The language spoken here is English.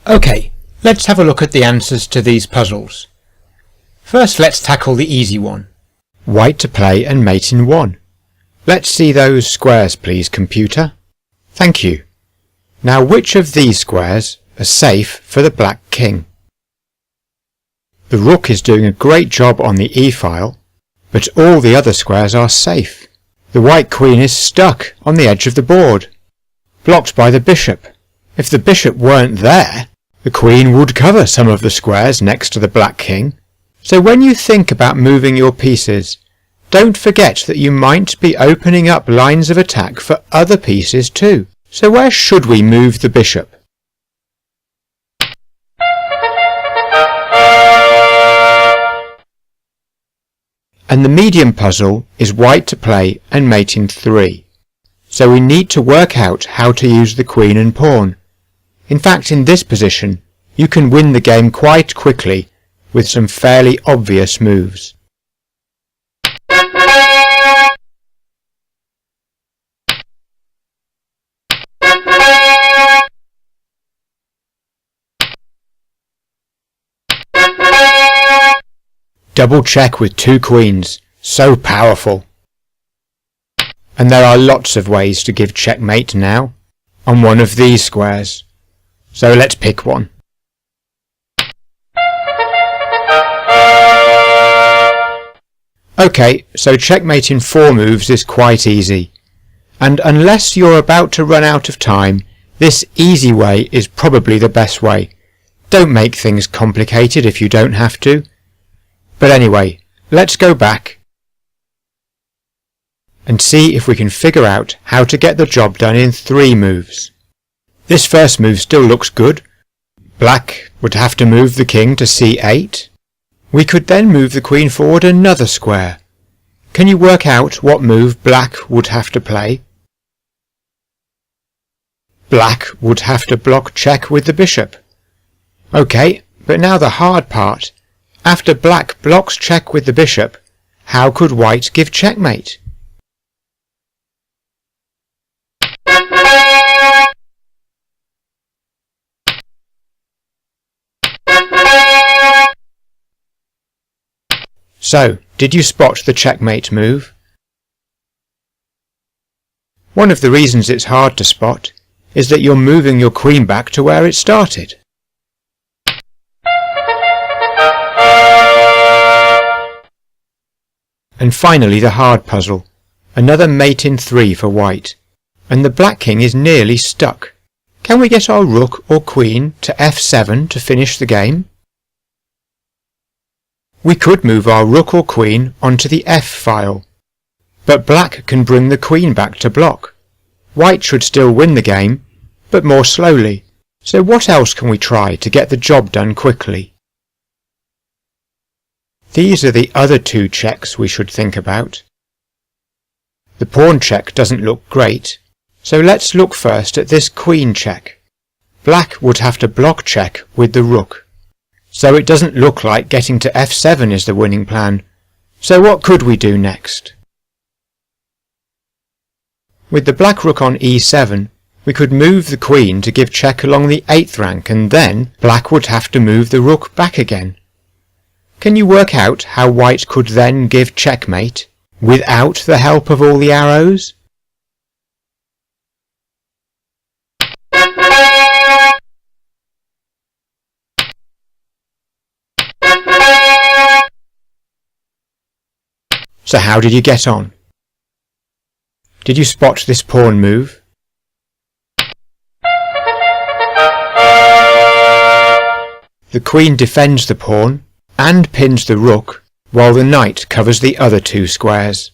Okay, let's have a look at the answers to these puzzles. First, let's tackle the easy one. White to play and mate in 1. Let's see those squares please, computer. Thank you. Now which of these squares are safe for the black king? The rook is doing a great job on the e-file, but all the other squares are safe. The white queen is stuck on the edge of the board, blocked by the bishop. If the bishop weren't there, the queen would cover some of the squares next to the black king. So when you think about moving your pieces, don't forget that you might be opening up lines of attack for other pieces too. So where should we move the bishop? And the medium puzzle is white to play and mate in 3. So we need to work out how to use the queen and pawn. In fact, in this position, you can win the game quite quickly with some fairly obvious moves. Double check with 2 queens, so powerful. And there are lots of ways to give checkmate now, on one of these squares. So let's pick one. Okay, so checkmate in 4 moves is quite easy. And unless you're about to run out of time, this easy way is probably the best way. Don't make things complicated if you don't have to. But anyway, let's go back and see if we can figure out how to get the job done in 3 moves. This first move still looks good. Black would have to move the king to c8. We could then move the queen forward another square. Can you work out what move black would have to play? Black would have to block check with the bishop. Okay, but now the hard part. After black blocks check with the bishop, how could white give checkmate? So, did you spot the checkmate move? One of the reasons it's hard to spot is that you're moving your queen back to where it started. And finally the hard puzzle, another mate in 3 for white, and the black king is nearly stuck. Can we get our rook or queen to f7 to finish the game? We could move our rook or queen onto the f file, but black can bring the queen back to block. White should still win the game, but more slowly. So what else can we try to get the job done quickly? These are the other 2 checks we should think about. The pawn check doesn't look great, so let's look first at this queen check. Black would have to block check with the rook, so it doesn't look like getting to f7 is the winning plan. So what could we do next? With the black rook on e7, we could move the queen to give check along the 8th rank, and then black would have to move the rook back again. Can you work out how white could then give checkmate without the help of all the arrows? So how did you get on? Did you spot this pawn move? The queen defends the pawn and pins the rook, while the knight covers the other 2 squares.